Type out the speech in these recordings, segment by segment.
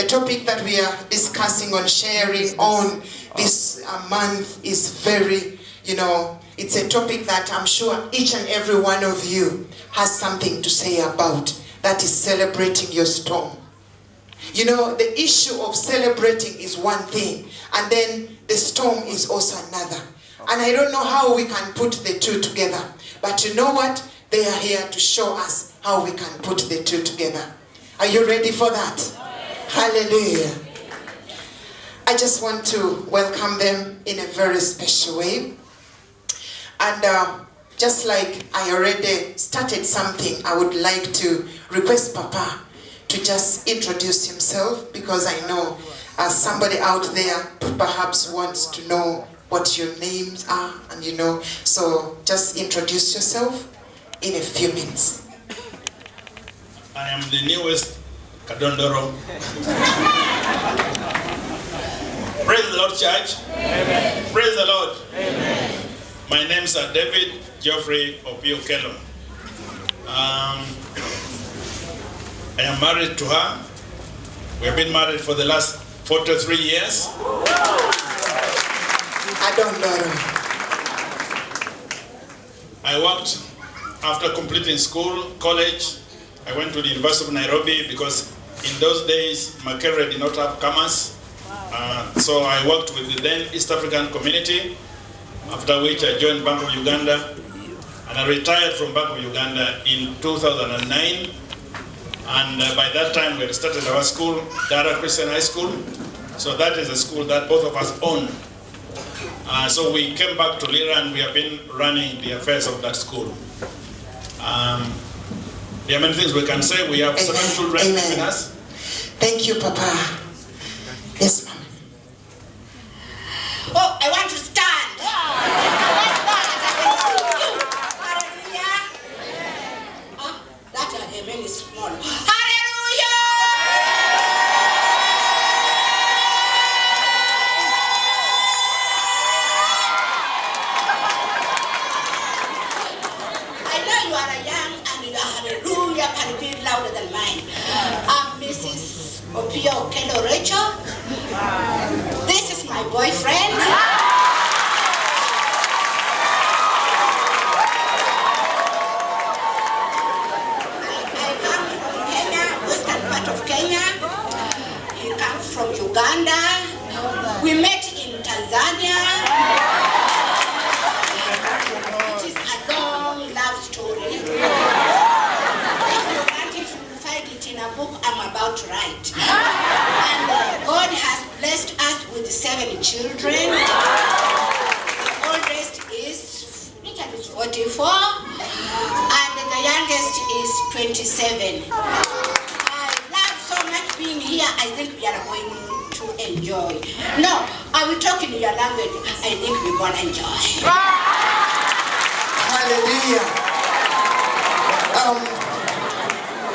topic that we are discussing on sharing on this month is very, it's a topic that I'm sure each and every one of you has something to say about. That is celebrating your storm. The issue of celebrating is one thing, and then the storm is also another. And I don't know how we can put the two together. But you know what? They are here to show us how we can put the two together. Are you ready for that? Hallelujah. I just want to welcome them in a very special way. And just like I already started something, I would like to request Papa to just introduce himself, because I know somebody out there perhaps wants to know what your names are, and so just introduce yourself in a few minutes. I am the newest Kadondoro. Praise the Lord, church. Amen. Praise the Lord. Amen. My names are David Geoffrey Opio Kello. I am married to her. We have been married for the last 43 years. I don't know. I worked after completing college. I went to the University of Nairobi because in those days, Makerere did not have commerce. So I worked with the then East African community, after which I joined Bank of Uganda, and I retired from Bank of Uganda in 2009. And by that time, we had started our school, Dara Christian High School. So that is a school that both of us own. So we came back to Lira, and we have been running the affairs of that school. There are many things we can say. We have 7 children with us. Thank you, Papa. Yes, Mama. Oh, I want to stand. Hallelujah. That amen is small. Hallelujah. I know you are young and your hallelujah can be louder than mine. I'm Mrs. Opio Kello Rachel. This is my boyfriend. I come from Kenya, western part of Kenya. He comes from Uganda. We met in Tanzania. It is a long love story. If you want it, you will find it in a book I'm about to write. And God has blessed us with 7 children. The oldest is 44, and the youngest is 27. I love so much being here. I think we are going to enjoy. No, I will talk in your language. I think we're going to enjoy. Hallelujah.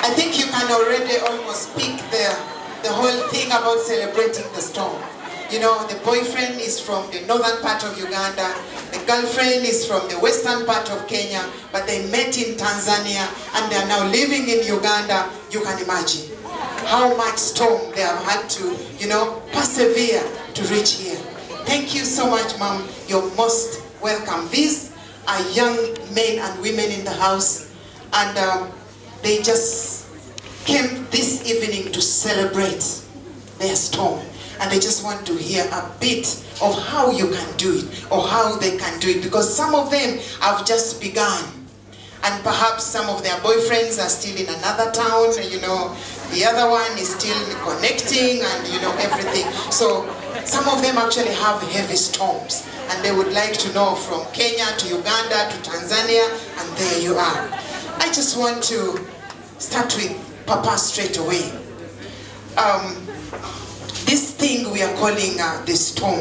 I think you can already almost speak the whole thing about celebrating the storm. The boyfriend is from the northern part of Uganda, the girlfriend is from the western part of Kenya, but they met in Tanzania and they are now living in Uganda. You can imagine how much storm they have had to, persevere to reach here. Thank you so much, Mom. You're most welcome. These are young men and women in the house, and they just came this evening to celebrate their storm. And they just want to hear a bit of how you can do it, or how they can do it, because some of them have just begun. And perhaps some of their boyfriends are still in another town, the other one is still connecting and everything. So some of them actually have heavy storms, and they would like to know from Kenya to Uganda to Tanzania, and there you are. I just want to start with Papa straight away. This thing we are calling the storm,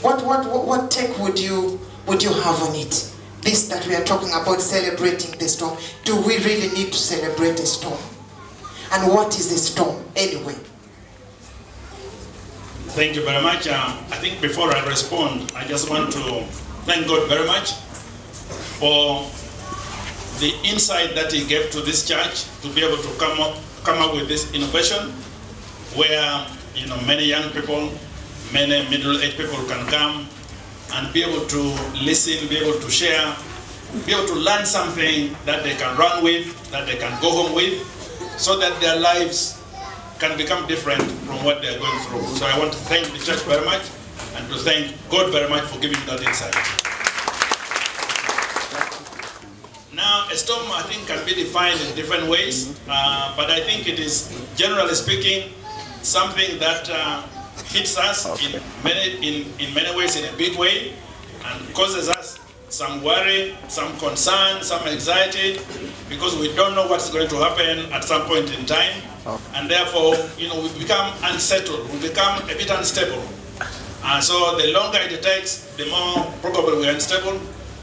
what take would you have on it? This that we are talking about, celebrating the storm. Do we really need to celebrate a storm? And what is a storm anyway? Thank you very much. I think before I respond, I just want to thank God very much for the insight that He gave to this church to be able to come up with this innovation, where many young people, many middle-aged people can come and be able to listen, be able to share, be able to learn something that they can run with, that they can go home with, so that their lives can become different from what they are going through. So I want to thank the church very much and to thank God very much for giving that insight. Now, a storm, I think, can be defined in different ways, but I think it is, generally speaking, something that hits us in many ways in a big way and causes us some worry, some concern, some anxiety, because we don't know what's going to happen at some point in time, and therefore, we become unsettled, we become a bit unstable. And so the longer it takes, the more probably we are unstable.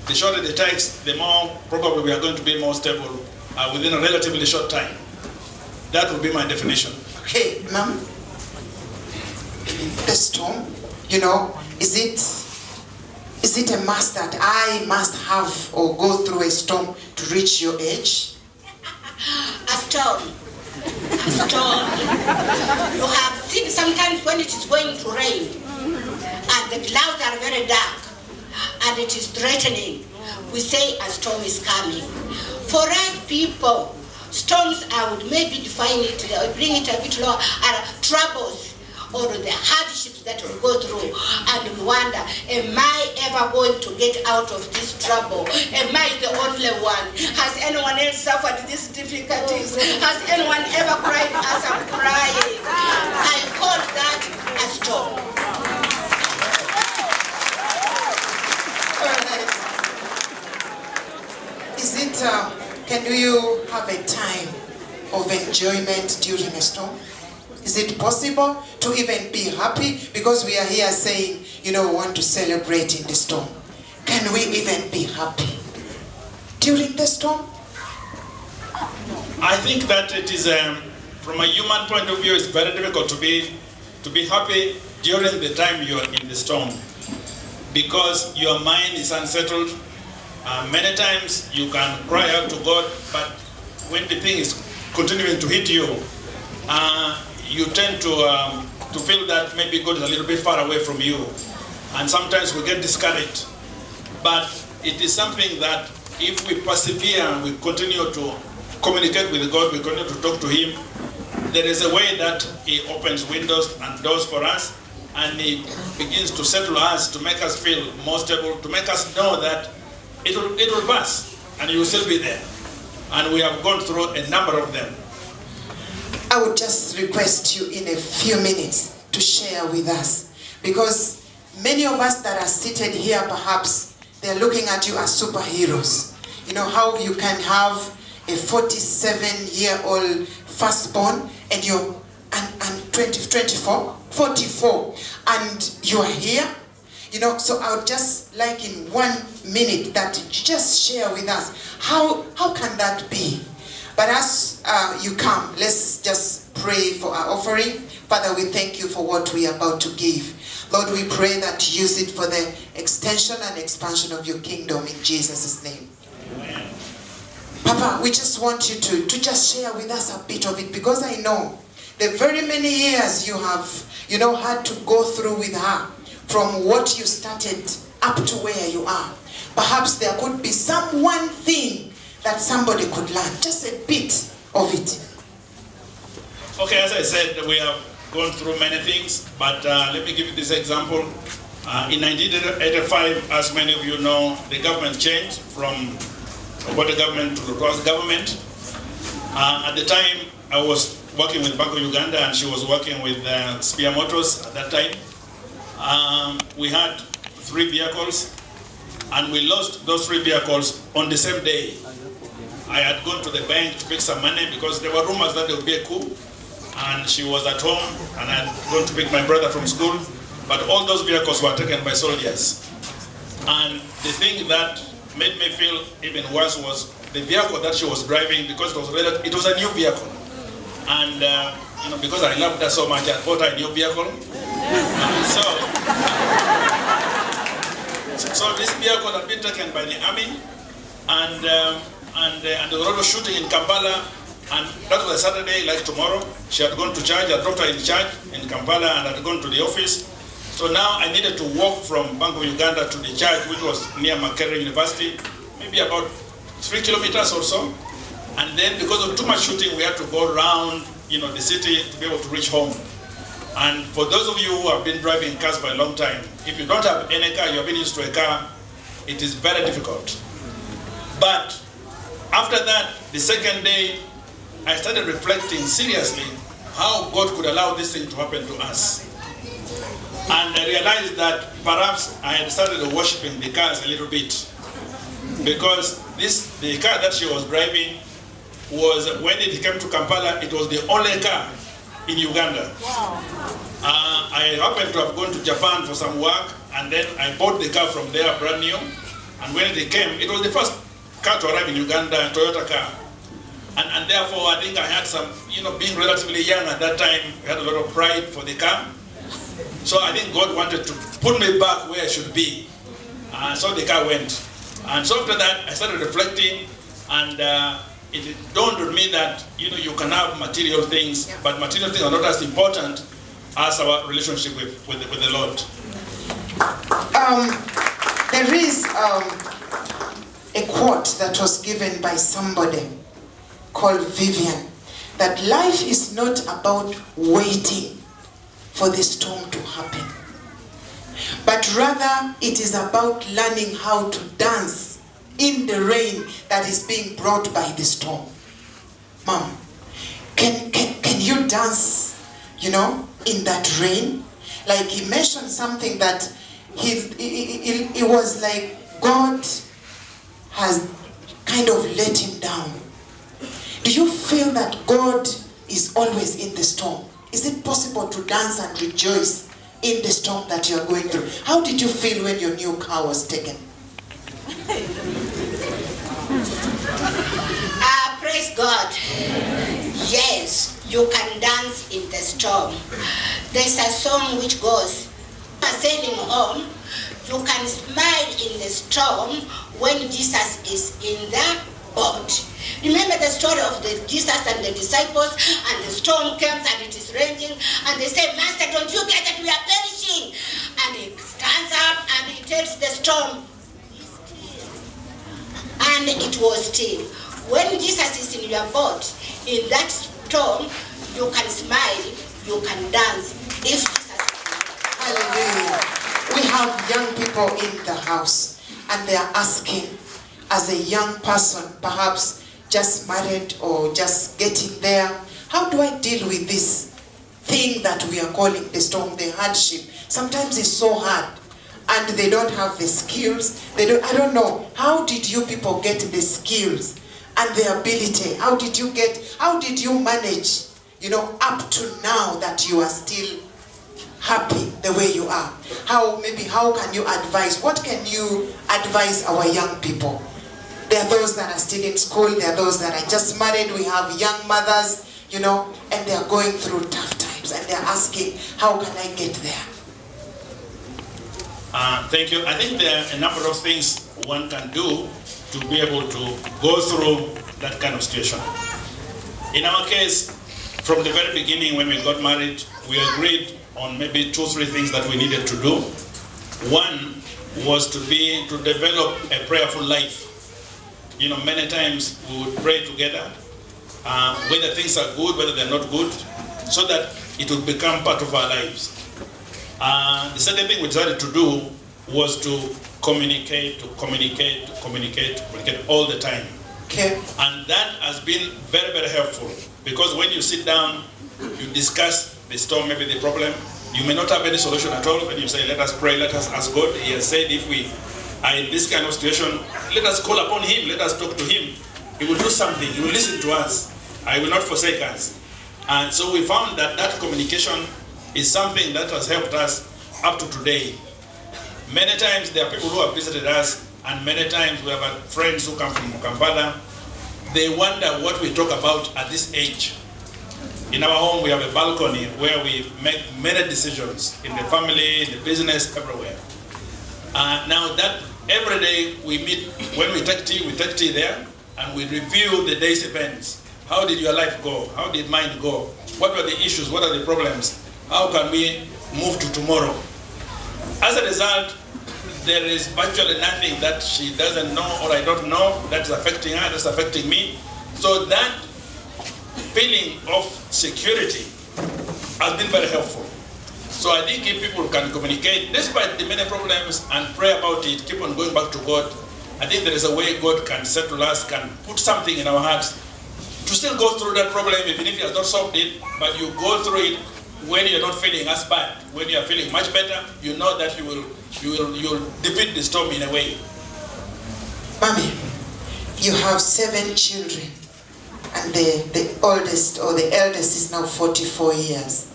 The shorter it takes, the more probably we are going to be more stable within a relatively short time. That would be my definition. Okay, ma'am. The storm, is it a must that I must have or go through a storm to reach your age? A storm. A storm. You have seen sometimes when it is going to rain and the clouds are very dark and it is threatening, we say a storm is coming. For us people, storms, I would maybe define it, bring it a bit lower, are troubles or the hardships that we go through, and we wonder, am I ever going to get out of this trouble? Am I the only one? Has anyone else suffered these difficulties? Has anyone ever cried as I'm crying? I call that a storm. Is it, can you have a time of enjoyment during a storm? Is it possible to even be happy? Because we are here saying, we want to celebrate in the storm. Can we even be happy during the storm? I think that it is, from a human point of view, it's very difficult to be happy during the time you are in the storm, because your mind is unsettled. Many times you can cry out to God, but when the thing is continuing to hit you, you tend to feel that maybe God is a little bit far away from you, and sometimes we get discouraged. But it is something that if we persevere, we continue to communicate with God, we continue to talk to Him, there is a way that He opens windows and doors for us, and He begins to settle us, to make us feel more stable, to make us know that it will pass, and you will still be there. And we have gone through a number of them. I would just request you in a few minutes to share with us, because many of us that are seated here, perhaps they're looking at you as superheroes. How you can have a 47-year-old firstborn and you're 44, and you are here. So I would just like in 1 minute that you just share with us, how can that be? But as you come, let's just pray for our offering. Father, we thank you for what we are about to give. Lord, we pray that you use it for the extension and expansion of your kingdom in Jesus' name. Amen. Papa, we just want you to just share with us a bit of it, because I know the very many years you have, had to go through with her, from what you started up to where you are. Perhaps there could be some one thing that somebody could learn, just a bit of it. Okay, as I said, we have gone through many things, but let me give you this example. In 1985, as many of you know, the government changed from water government to the cross government. At the time, I was working with Bank of Uganda, and she was working with Spear Motors at that time. We had 3 vehicles, and we lost those 3 vehicles on the same day. I had gone to the bank to pick some money because there were rumors that there would be a coup, and she was at home, and I had gone to pick my brother from school, but all those vehicles were taken by soldiers. And the thing that made me feel even worse was the vehicle that she was driving, because it was a new vehicle. And because I loved her so much, I bought her a new vehicle. So this vehicle had been taken by the army, and there was shooting in Kampala, And that was a Saturday, like tomorrow. She had gone to church, I dropped her in church in Kampala and had gone to the office. So now I needed to walk from Bank of Uganda to the church, which was near Makerere University, maybe about 3 kilometers or so. And then because of too much shooting, we had to go around, the city to be able to reach home. And for those of you who have been driving cars for a long time, if you don't have any car, you have been used to a car, it is very difficult. But after that, the second day, I started reflecting seriously how God could allow this thing to happen to us. And I realized that perhaps I had started worshiping the cars a little bit. Because the car that she was driving was, when it came to Kampala, it was the only car in Uganda. Wow. I happened to have gone to Japan for some work, and then I bought the car from there, brand new. And when it came, it was the first car to arrive in Uganda, a Toyota car. And therefore, I think I had some, being relatively young at that time, I had a lot of pride for the car. So I think God wanted to put me back where I should be. So the car went. And so after that, I started reflecting, and it dawned on me that, you can have material things, but material things are not as important as our relationship with the Lord. There is a quote that was given by somebody called Vivian, that life is not about waiting for the storm to happen, but rather it is about learning how to dance in the rain that is being brought by the storm. Mom, can you dance, in that rain? Like he mentioned something that it was like God has kind of let him down. Do you feel that God is always in the storm? Is it possible to dance and rejoice in the storm that you are going through? How did you feel when your new car was taken? Praise God. Yes, you can dance in the storm. There's a song which goes, sailing on, you can smile in the storm when Jesus is in the boat. Remember the story of Jesus and the disciples, and the storm comes and it is raining, and they say, Master, don't you get that we are perishing? And he stands up and he tells the storm, be still. And it was still. When Jesus is in your boat, in that storm, you can smile, you can dance. If Jesus is in your boat. Hallelujah. We have young people in the house, and they are asking, as a young person, perhaps just married or just getting there, how do I deal with this thing that we are calling the storm, the hardship? Sometimes it's so hard, and they don't have the skills. I don't know. How did you people get the skills and the ability? How did you manage, up to now that you are still happy the way you are? How can you advise? What can you advise our young people? There are those that are still in school. There are those that are just married. We have young mothers, and they are going through tough times, and they're asking, how can I get there? Thank you. I think there are a number of things one can do to be able to go through that kind of situation. In our case, from the very beginning when we got married, we agreed on maybe 2-3 things that we needed to do. One was to develop a prayerful life. Many times we would pray together, whether things are good, whether they're not good, so that it would become part of our lives. The second thing we decided to do was to communicate all the time. Okay. And that has been very, very helpful, because when you sit down, you discuss the storm, maybe the problem. You may not have any solution at all. When you say, let us pray, let us ask God, He has said if we are in this kind of situation, let us call upon Him, let us talk to Him. He will do something, He will listen to us. I will not forsake us. And so we found that communication is something that has helped us up to today. Many times there are people who have visited us, and many times we have had friends who come from Kampala. They wonder what we talk about at this age. In our home, we have a balcony where we make many decisions in the family, in the business, everywhere. Now that every day we meet, when we take tea there, and we review the day's events. How did your life go? How did mine go? What were the issues? What are the problems? How can we move to tomorrow? As a result, there is virtually nothing that she doesn't know or I don't know that's affecting her, that's affecting me. So that feeling of security has been very helpful. So I think if people can communicate, despite the many problems, and pray about it, keep on going back to God, I think there is a way God can settle us, can put something in our hearts to still go through that problem, even if He has not solved it, but you go through it when you're not feeling as bad. When you're feeling much better, you know that you'll defeat the storm in a way. Mommy, you have 7 children, and the oldest or the eldest is now 44 years.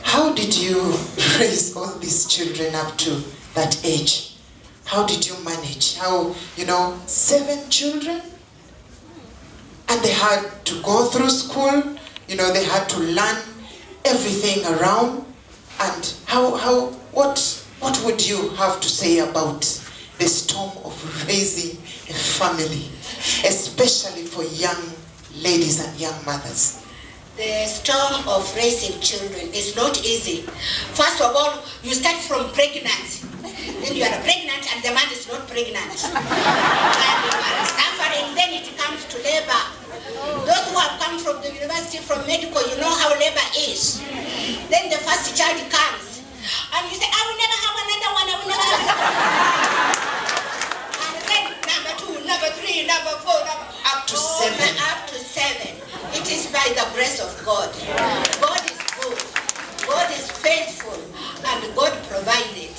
How did you raise all these children up to that age? How did you manage? How, 7 children? And they had to go through school, they had to learn everything around. And what would you have to say about the storm of raising a family, especially for young ladies and young mothers? The storm of raising children is not easy. First of all, you start from pregnancy. Then you are pregnant and the man is not pregnant. And you are suffering, then it comes to labor. Those who have come from the university, from medical, you know how labor is. Then the first child comes. And you say, I will never have another one, I will never have another one. And then number 2, number 3, number 4, up to 7. Up to 7. It is by the grace of God. God is good. God is faithful. And God provided.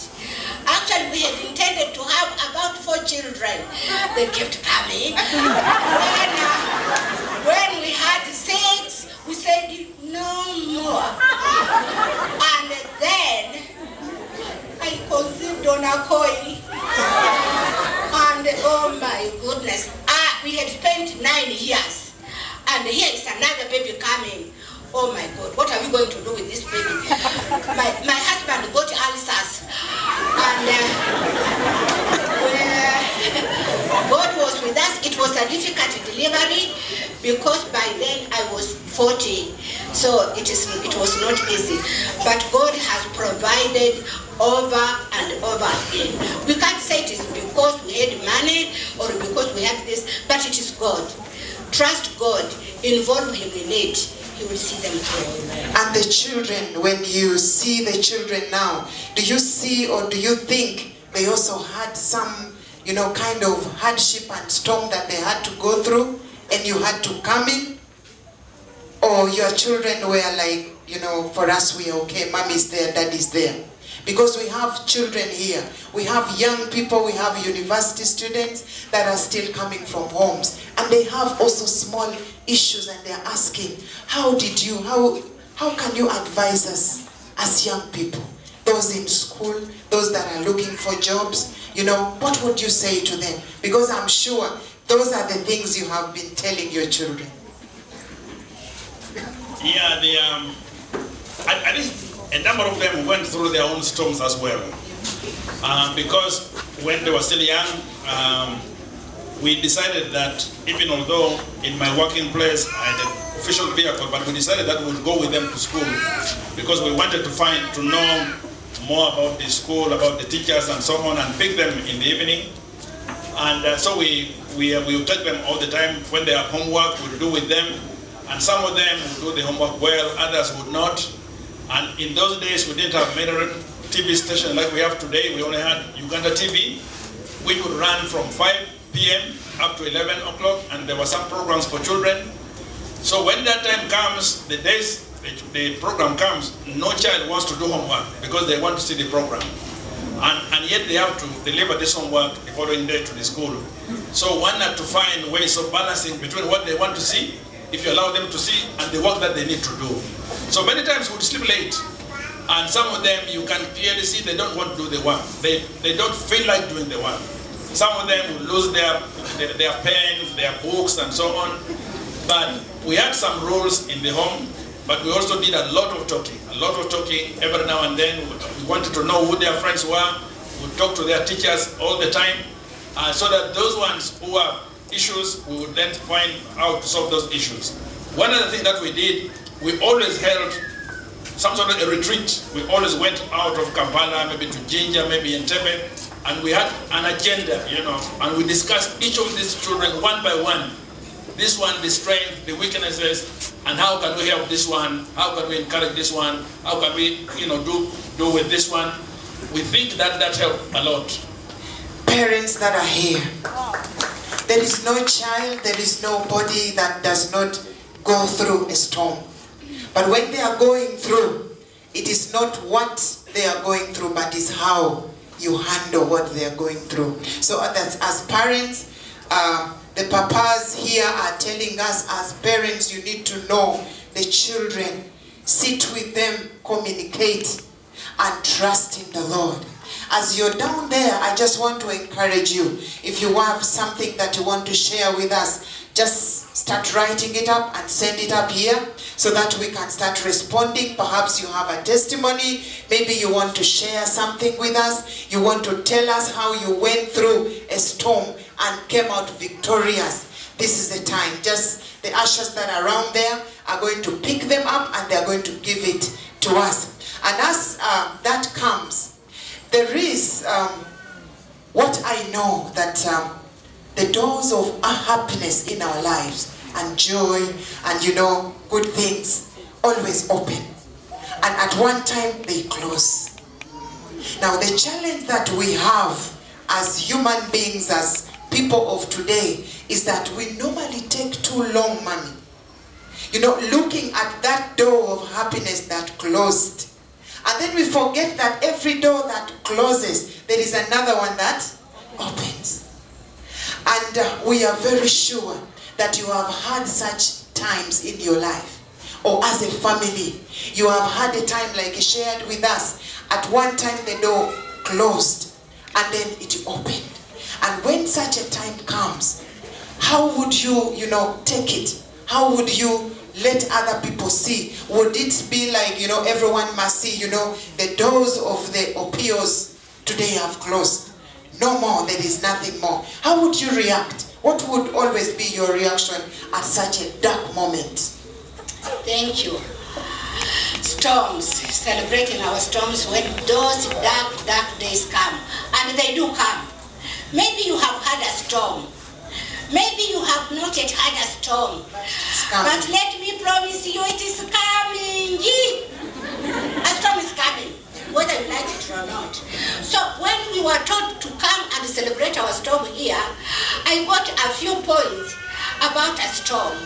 Actually, we had intended to have about 4 children. They kept coming. When we had 6, we said no more. And then I conceived on a coil. And oh my goodness, we had spent 9 years. And here is another baby coming. Oh my God, what are we going to do with this baby? My husband got ulcers. And God was with us. It was a difficult delivery because by then I was 40. So it was not easy. But God has provided over and over again. We can't say it is because we had money or because we have this, but it is God. Trust God, involve Him in it, He will see them through. And the children, when you see the children now, do you see or do you think they also had some, kind of hardship and storm that they had to go through and you had to come in? Or your children were like, for us we are okay, mommy's there, daddy's there? Because we have children here, we have young people, we have university students that are still coming from homes, and they have also small issues, and they're asking, how can you advise us as young people, those in school, those that are looking for jobs, what would you say to them? Because I'm sure those are the things you have been telling your children. Yeah, I think a number of them went through their own storms as well. Because when they were still young, we decided that even although in my working place I had an official vehicle, but we decided that we would go with them to school because we wanted to know more about the school, about the teachers and so on, and pick them in the evening. And so we would take them all the time. When they have homework, we would do with them. And some of them would do the homework well, others would not. And in those days, we didn't have many TV stations like we have today. We only had Uganda TV, which would run from 5 p.m. up to 11 o'clock, and there were some programs for children. So when that time comes, the days the program comes, no child wants to do homework because they want to see the program. And yet they have to deliver this homework the following day to the school. So one had to find ways of balancing between what they want to see, if you allow them to see, and the work that they need to do. So many times we would sleep late, and some of them you can clearly see they don't want to do the work. They don't feel like doing the work. Some of them will lose their pens, their books, and so on. But we had some rules in the home, but we also did a lot of talking every now and then. We wanted to know who their friends were. We would talk to their teachers all the time, so that those ones who are issues, we would then find out to solve those issues. One of the things that we did, we always held some sort of a retreat. We always went out of Kampala, maybe to Jinja, maybe in Tebe, and we had an agenda, and we discussed each of these children one by one. This one, the strength, the weaknesses, and how can we help this one? How can we encourage this one? How can we, do with this one? We think that helped a lot. Parents that are here, there is no child, there is nobody that does not go through a storm. But when they are going through, it is not what they are going through, but is how you handle what they are going through. So as parents, the papas here are telling us as parents, you need to know the children, sit with them, communicate, and trust in the Lord. As you're down there, I just want to encourage you. If you have something that you want to share with us, just start writing it up and send it up here so that we can start responding. Perhaps you have a testimony. Maybe you want to share something with us. You want to tell us how you went through a storm and came out victorious. This is the time. Just the ushers that are around there are going to pick them up and they're going to give it to us. And as that comes, there is what I know that the doors of happiness in our lives and joy and good things always open. And at one time they close. Now the challenge that we have as human beings, as people of today, is that we normally take too long, mommy. Looking at that door of happiness that closed. And then we forget that every door that closes, there is another one that opens. And we are very sure that you have had such times in your life. Or as a family, you have had a time like you shared with us. At one time the door closed and then it opened. And when such a time comes, how would you, take it? How would you let other people see? Would it be like, everyone must see, the doors of the OPOs today have closed. No more, there is nothing more. How would you react? What would always be your reaction at such a dark moment? Thank you. Storms, celebrating our storms when those dark days come. And they do come. Maybe you have had a storm. Maybe you have not yet had a storm. But let me promise you, it is coming. A storm is coming, whether you like it or not. So when we were told to come and celebrate our storm here, I got a few points about a storm.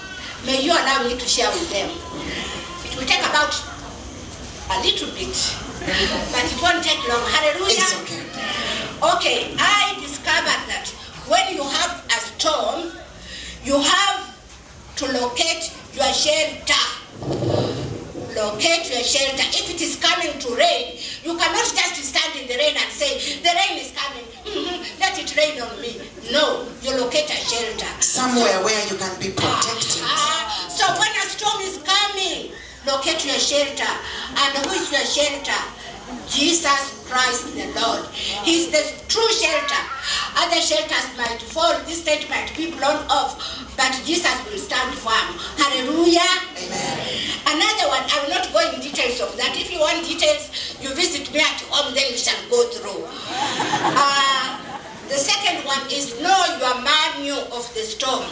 May you allow me to share with them. It will take about a little bit, but it won't take long. Hallelujah. It's okay. Okay, I discovered that when you have a storm, you have to locate your shelter. Locate your shelter. If it is coming to rain, you cannot just stand in the rain and say, the rain is coming, let it rain on me. No, you locate a shelter. Somewhere where you can be protected. So when a storm is coming, locate your shelter. And who is your shelter? Jesus Christ the Lord. He is the true shelter. Other shelters might fall, this state might be blown off, but Jesus will stand firm. Hallelujah. Amen. Another one, I will not go in details of that. If you want details, you visit me at home, then you shall go through. The second one is know your manual of the storm.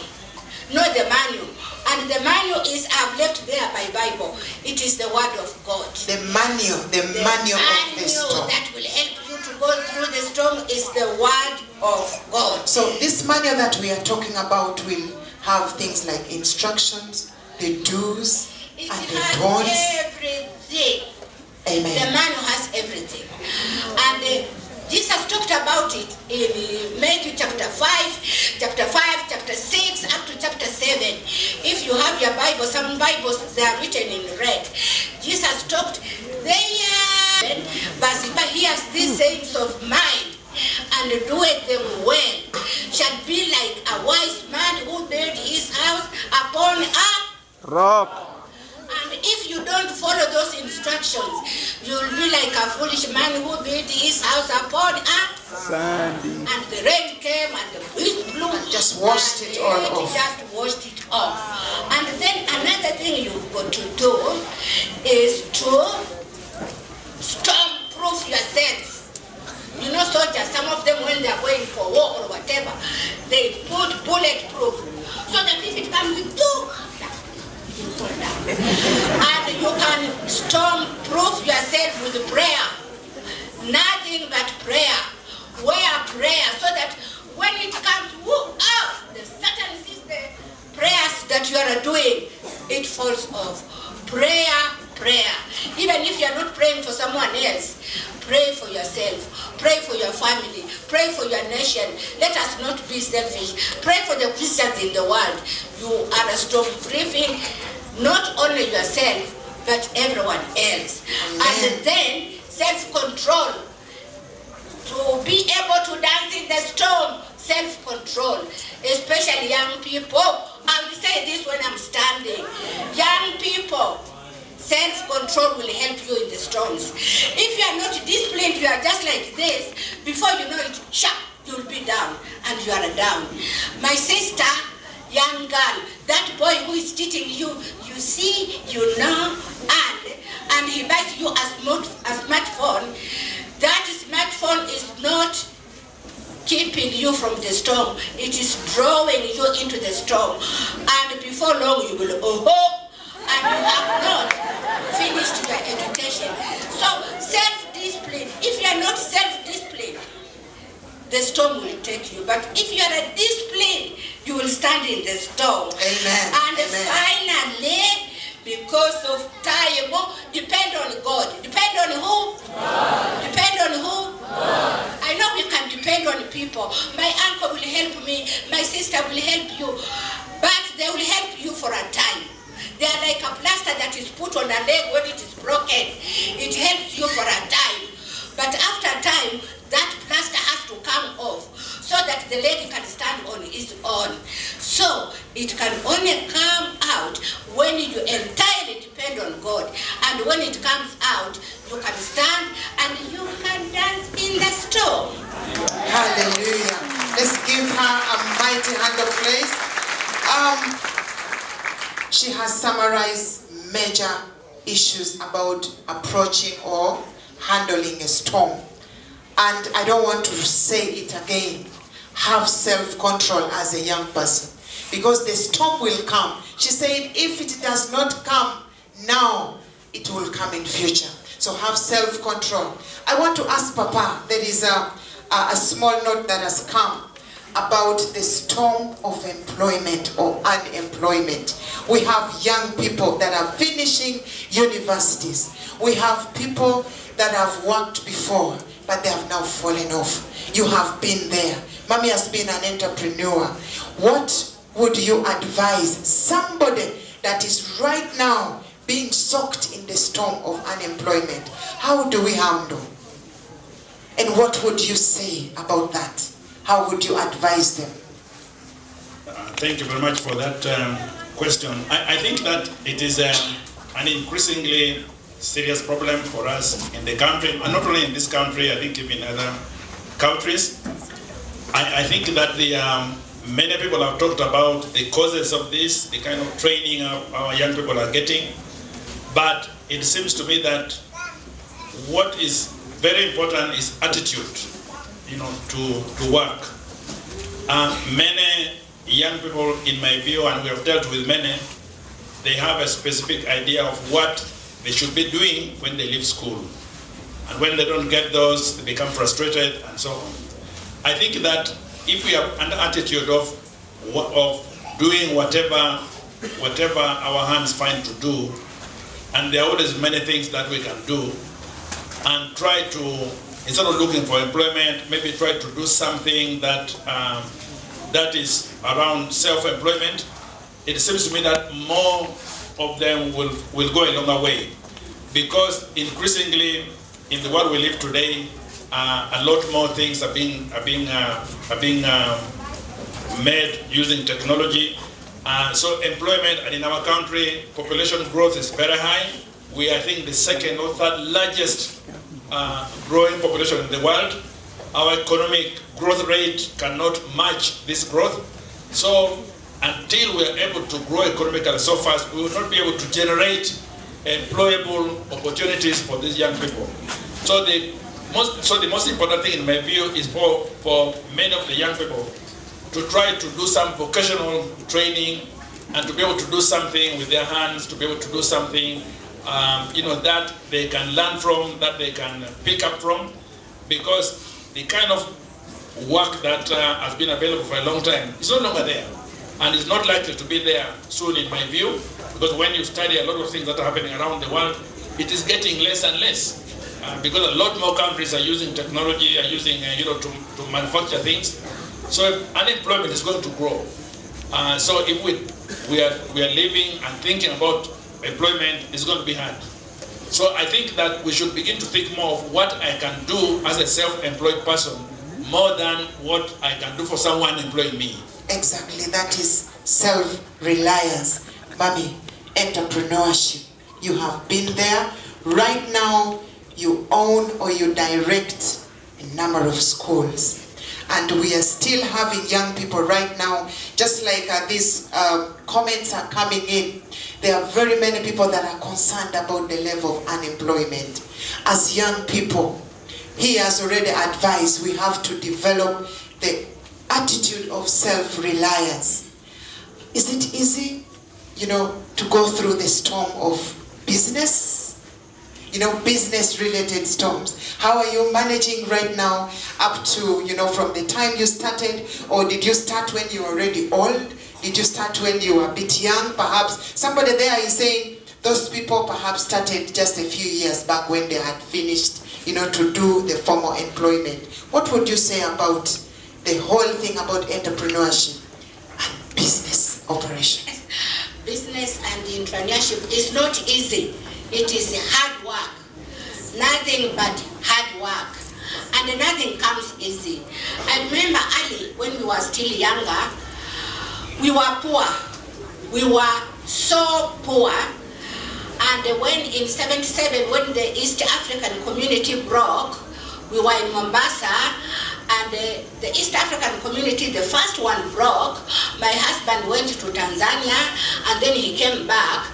Know the manual. And the manual is, I've left there my Bible. It is the word of God. The manual of the storm. That will help you to go through the storm is the word of God. So this manual that we are talking about will have things like instructions, the do's, It and the has don'ts. everything. Amen. The manual has everything. And Jesus talked about it in Matthew chapter 5, chapter 6, up to chapter 7. If you have your Bible, some Bibles, they are written in red. Jesus talked there, but hears these sayings of mine, and doeth them well, shall be like a wise man who built his house upon a rock. And if you don't follow those instructions, instructions. You'll be like a foolish man who built his house upon Sandy. and the rain came and the breeze blew. And just washed it all off. Just washed it off. And then another thing you've got to do is to storm-proof yourself. You know, soldiers, some of them when they're going for war or whatever, they put bulletproof so that if it comes, you fall down. And you can storm-proof yourself with prayer. Nothing but prayer. Wear prayer so that when it comes, the Satan sees the prayers that you are doing, it falls off. Prayer, prayer. Even if you are not praying for someone else, pray for yourself. Pray for your family. Pray for your nation. Let us not be selfish. Pray for the Christians in the world. You are a storm briefing, not only yourself, but everyone else. Amen. And then self-control. To be able to dance in the storm, self-control, especially young people. I will say this when I'm standing. Young people, self-control will help you in the storms. If you are not disciplined, you are just like this. Before you know it, you'll be down, and you are down. My sister, young girl, that boy who is cheating you, you see, you know, and he buys you a smartphone. That smartphone is not keeping you from the storm. It is drawing you into the storm. And before long you will, and you have not finished your education. So self-discipline. If you are not self-disciplined, the storm will take you. But if you are disciplined, you will stand in the storm. Amen. And finally, because of time, depend on God. Depend on who? God. Depend on who? God. I know we can depend on people. My uncle will help me. My sister will help you. But they will help you for a time. They are like a plaster that is put on a leg when it is broken. It helps you for a time. But after a time, that plaster has to come off so that the leg can stand on its own. So it can only come out when you entirely depend on God. And when it comes out, you can stand and you can dance in the storm. Hallelujah. Let's give her a mighty hand of praise. She has summarized major issues about approaching or handling a storm. And I don't want to say it again. Have self-control as a young person. Because the storm will come. She said if it does not come now, it will come in future. So have self-control. I want to ask Papa, there is a small note that has come about the storm of employment or unemployment. We have young people that are finishing universities. We have people that have worked before, but they have now fallen off. You have been there. Mommy has been an entrepreneur. What would you advise somebody that is right now being soaked in the storm of unemployment? How do we handle? And what would you say about that? How would you advise them? Thank you very much for that question. I think that it is an increasingly serious problem for us in the country, and not only in this country, I think even in other countries. I think that many people have talked about the causes of this, the kind of training our young people are getting, but it seems to me that what is very important is attitude, to work. Many young people, in my view, and we have dealt with many, they have a specific idea of what they should be doing when they leave school. And when they don't get those, they become frustrated and so on. I think that if we have an attitude of doing whatever our hands find to do, and there are always many things that we can do, and try to, instead of looking for employment, maybe try to do something that that is around self-employment, it seems to me that more of them will go a longer way. Because increasingly, in the world we live today, a lot more things are being made using technology. So employment, and in our country, population growth is very high. We are, I think, the second or third largest growing population in the world. Our economic growth rate cannot match this growth. So until we are able to grow economically so fast, we will not be able to generate employable opportunities for these young people. So the most important thing in my view is for many of the young people to try to do some vocational training and to be able to do something with their hands, to be able to do something that they can learn from, that they can pick up from, because the kind of work that has been available for a long time is no longer there, and is not likely to be there soon in my view, because when you study a lot of things that are happening around the world, it is getting less and less, because a lot more countries are using technology, are using to manufacture things, so unemployment is going to grow. So if we are living and thinking about employment, it's going to be hard. So I think that we should begin to think more of what I can do as a self-employed person, more than what I can do for someone employing me. Exactly, that is self-reliance. Mommy, entrepreneurship. You have been there. Right now, you own or you direct a number of schools. And we are still having young people right now, just like these comments are coming in. There are very many people that are concerned about the level of unemployment. As young people, he has already advised we have to develop the attitude of self-reliance. Is it easy, to go through the storm of business? Business-related storms. How are you managing right now up to, from the time you started, or did you start when you were already old? Did you start when you were a bit young? Perhaps somebody there is saying those people perhaps started just a few years back when they had finished, to do the formal employment. What would you say about the whole thing about entrepreneurship and business operations? Business and entrepreneurship is not easy. It is hard work. Nothing but hard work. And nothing comes easy. I remember early when we were still younger, we were poor. We were so poor. And when in 77, when the East African community broke, we were in Mombasa, and the East African community, the first one broke. My husband went to Tanzania, and then he came back,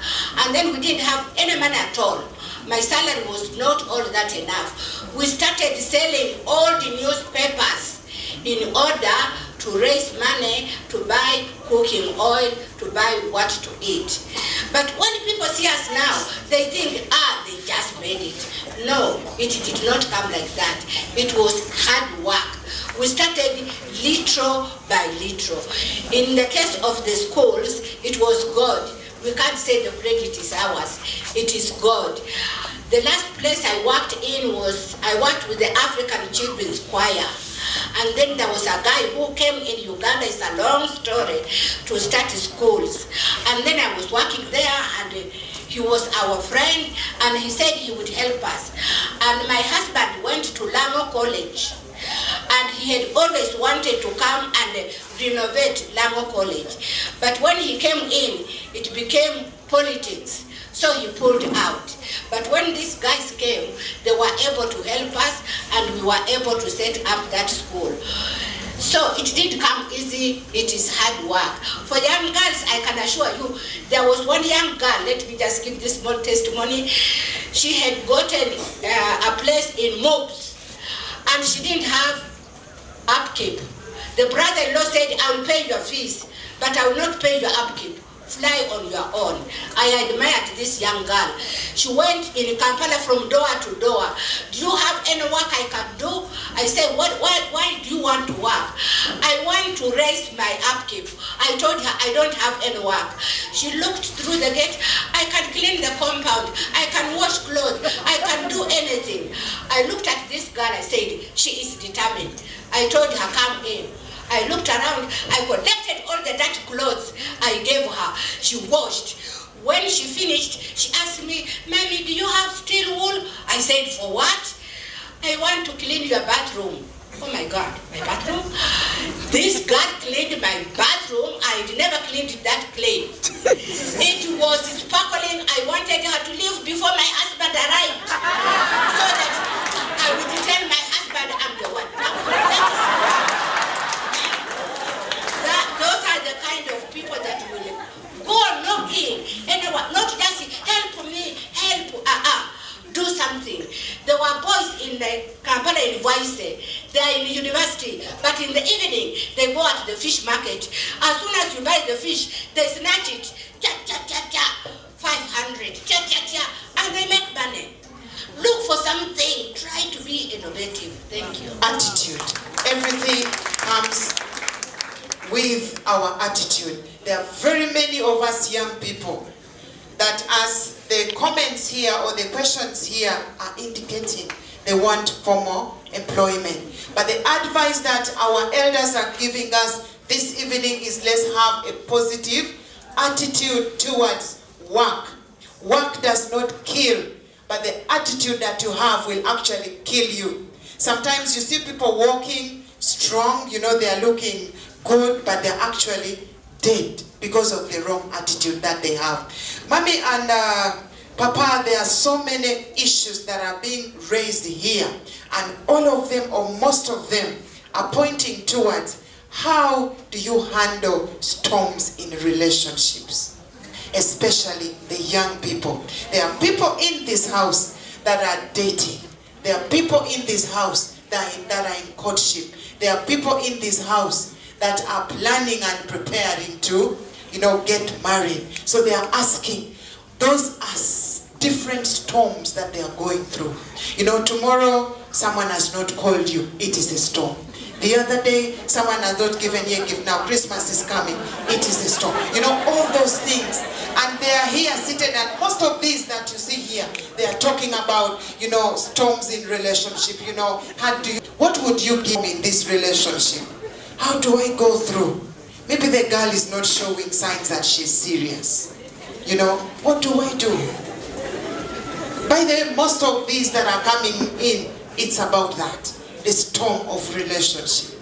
and then we didn't have any money at all. My salary was not all that enough. We started selling all the newspapers in order to raise money to buy cooking oil, to buy what to eat. But when people see us now, they think, they just made it. No, it did not come like that. It was hard work. We started little by little. In the case of the schools, it was God. We can't say the credit is ours. It is God. The last place I worked in was, I worked with the African Children's Choir. And then there was a guy who came in Uganda, it's a long story, to start schools. And then I was working there, and he was our friend, and he said he would help us. And my husband went to Lamo College, and he had always wanted to come and renovate Lamo College. But when he came in, it became politics. So he pulled out. But when these guys came, they were able to help us, and we were able to set up that school. So it didn't come easy, it is hard work. For young girls, I can assure you, there was one young girl, let me just give this small testimony. She had gotten a place in Mobs, and she didn't have upkeep. The brother-in-law said, I will pay your fees, but I will not pay your upkeep. Fly on your own. I admired this young girl. She went in Kampala from door to door. Do you have any work I can do? I said, why do you want to work? I want to raise my upkeep. I told her I don't have any work. She looked through the gate. I can clean the compound. I can wash clothes. I can do anything. I looked at this girl. I said, she is determined. I told her, come in. I looked around, I collected all the dirty clothes I gave her. She washed. When she finished, she asked me, Mommy, do you have steel wool? I said, for what? I want to clean your bathroom. Oh my God, my bathroom. This God cleaned my bathroom. I never cleaned that clean. It was sparkling. I wanted her to leave before my husband arrived, so that I would tell my husband I'm the one. Those are the kind of people that will go knocking. Anyone, not just help me, help. Do something. There were boys in Kampala University. They are in university, but in the evening they go at the fish market. As soon as you buy the fish, they snatch it, 500, and they make money. Look for something. Try to be innovative. Thank you. Attitude. Everything comes with our attitude. There are very many of us young people that, as the comments here or the questions here are indicating, they want formal employment. But the advice that our elders are giving us this evening is, let's have a positive attitude towards work. Work does not kill, but the attitude that you have will actually kill you. Sometimes you see people walking strong, you know, they are looking good, but they're actually dead because of the wrong attitude that they have. Mommy and Papa, there are so many issues that are being raised here, and all of them, or most of them, are pointing towards how do you handle storms in relationships, especially the young people. There are people in this house that are dating. There are people in this house that are in courtship. There are people in this house that are planning and preparing to, get married. So they are asking, those are different storms that they are going through. Tomorrow someone has not called you, it is a storm. The other day someone has not given you a gift. Now Christmas is coming, it is a storm. All those things. And they are here seated, and most of these that you see here, they are talking about, storms in relationship. What would you give me in this relationship? How do I go through? Maybe the girl is not showing signs that she's serious. What do I do? By the way, most of these that are coming in, it's about that, the storm of relationship.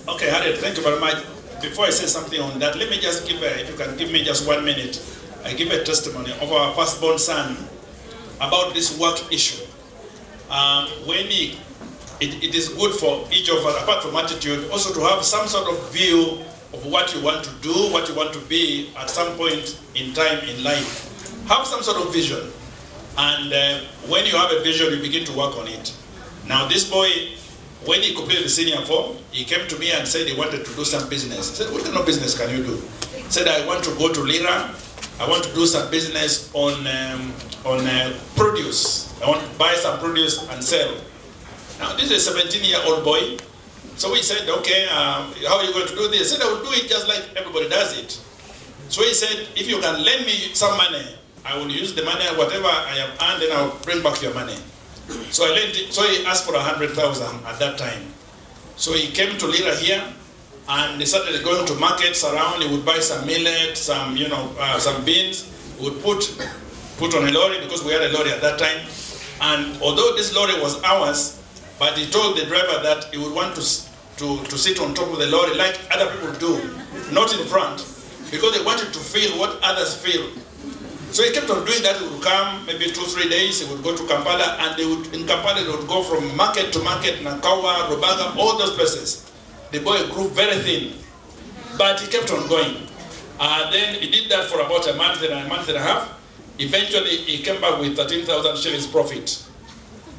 Okay, Harriet, thank you very much. Before I say something on that, let me just give if you can give me just 1 minute, I give a testimony of our firstborn son about this work issue. It is good for each of us, apart from attitude, also to have some sort of view of what you want to do, what you want to be at some point in time in life. Have some sort of vision. And when you have a vision, you begin to work on it. Now this boy, when he completed the senior form, he came to me and said he wanted to do some business. I said, what kind of business can you do? He said, I want to go to Lira. I want to do some business on produce. I want to buy some produce and sell. Now this is a 17-year-old boy. So we said, okay, how are you going to do this? He said, I will do it just like everybody does it. So he said, if you can lend me some money, I will use the money, whatever I have earned, then I will bring back your money. So he asked for 100,000 at that time. So he came to Lira here, and he started going to markets around. He would buy some millet, some beans. He would put on a lorry, because we had a lorry at that time. And although this lorry was ours, but he told the driver that he would want to sit on top of the lorry like other people do, not in front, because they wanted to feel what others feel. So he kept on doing that. He would come maybe 2-3 days. He would go to Kampala, and in Kampala they would go from market to market, Nakawa, Rubaga, all those places. The boy grew very thin, but he kept on going. Then he did that for about a month and a half. Eventually he came back with 13,000 shillings profit.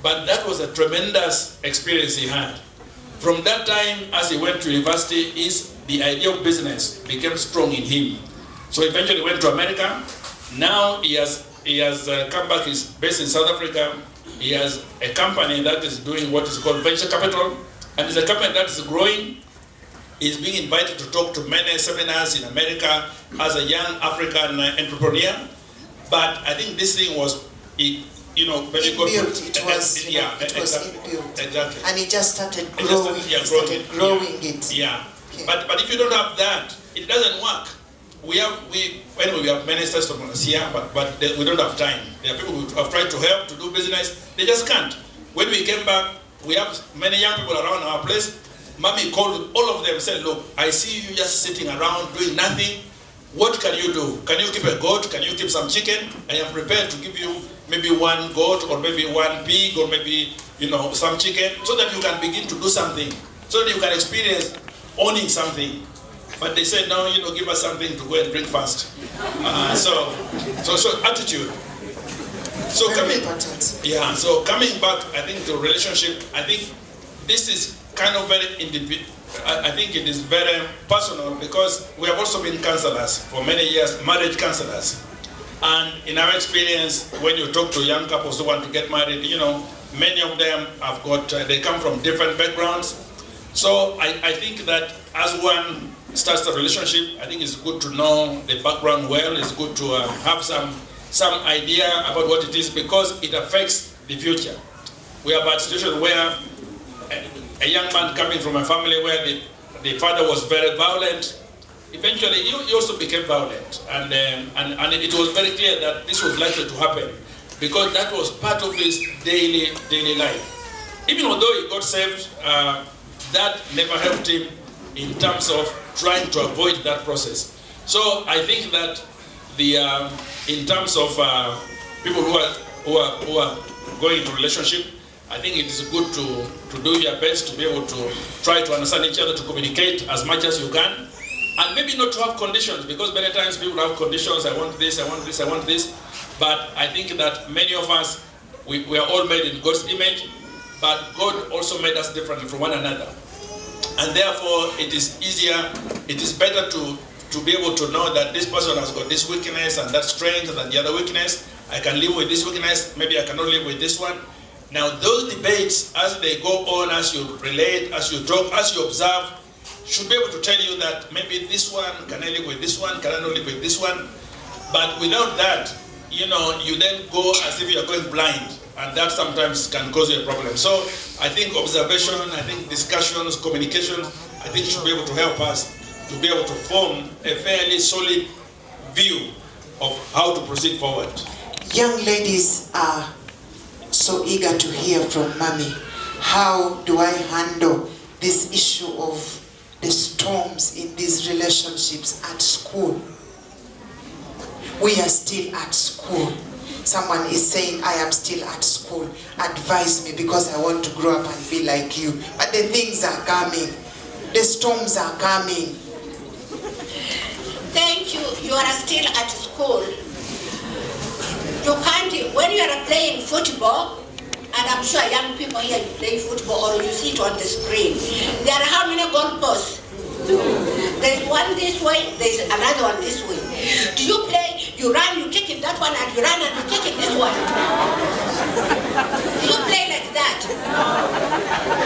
But that was a tremendous experience he had. From that time, as he went to university, the idea of business became strong in him. So eventually he went to America. Now he has come back. He's based in South Africa. He has a company that is doing what is called venture capital, and it's a company that is growing. He's being invited to talk to many seminars in America as a young African entrepreneur. But I think this thing was, very good. It was inbuilt. Exactly. And he just started growing it. Yeah. Okay. But if you don't have that, it doesn't work. We have many testimonies here, but we don't have time. There are people who have tried to help to do business, they just can't. When we came back we have many young people around our place. Mommy called all of them, said, look, I see you just sitting around doing nothing. What can you do? Can you keep a goat? Can you keep some chicken? I am prepared to give you maybe one goat or maybe one pig or maybe, some chicken so that you can begin to do something, so that you can experience owning something. But they said, no, give us something to go and drink fast. So attitude. So very important. Yeah, so coming back, I think the relationship, I think this is kind of very individual. I think it is very personal because we have also been counselors for many years, marriage counselors. And in our experience, when you talk to young couples who want to get married, many of them have they come from different backgrounds. So I think that as one starts the relationship, I think it's good to know the background well. It's good to have some idea about what it is because it affects the future. We have had situations where a young man coming from a family where the father was very violent, eventually he also became violent. And it was very clear that this was likely to happen because that was part of his daily life. Even although he got saved, that never helped him in terms of trying to avoid that process. So I think that in terms of people who are going into relationship, I think it is good to do your best to be able to try to understand each other, to communicate as much as you can, and maybe not to have conditions, because many times people have conditions, I want this, I want this, I want this, but I think that many of us, we are all made in God's image, but God also made us differently from one another. And therefore, it is easier, it is better to be able to know that this person has got this weakness and that strength and the other weakness. I can live with this weakness, maybe I cannot live with this one. Now those debates, as they go on, as you relate, as you talk, as you observe, should be able to tell you that maybe this one, can I live with this one, can I not live with this one? But without that, you then go as if you're going blind, and that sometimes can cause you a problem. So I think observation, I think discussions, communication, I think should be able to help us to be able to form a fairly solid view of how to proceed forward. Young ladies are so eager to hear from Mommy. How do I handle this issue of the storms in these relationships at school? We are still at school. Someone is saying, I am still at school. Advise me because I want to grow up and be like you. But the things are coming. The storms are coming. Thank you. You are still at school. You can't, when you are playing football, and I'm sure young people here you play football or you see it on the screen, there are how many goalposts? There's one this way, there's another one this way. Do you play, you run, you kick in that one, and you run and you kick in this one? Do you play like that?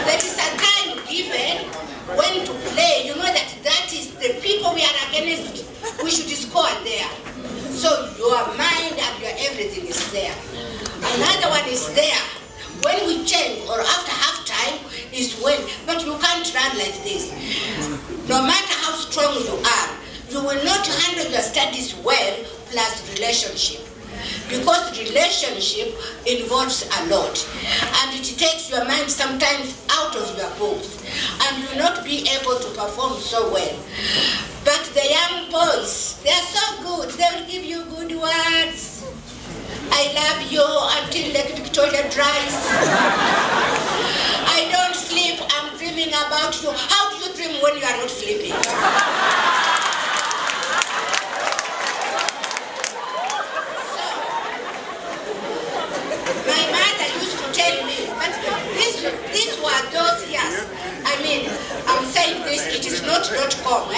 There is a time given when to play. You know that is the people we are against. We should score there. So your mind and your everything is there. Another one is there. When we change or after half time is when, but you can't run like this. No matter how strong you are, you will not handle your studies well plus relationship. Because relationship involves a lot. And it takes your mind sometimes out of your books. And you will not be able to perform so well. But the young boys, they are so good. They will give you good words. I love you until Lake Victoria dries. I don't sleep, I'm dreaming about you. How do you dream when you are not sleeping? My mother used to tell me, but these were those years. I mean, I'm saying this, it is not .com,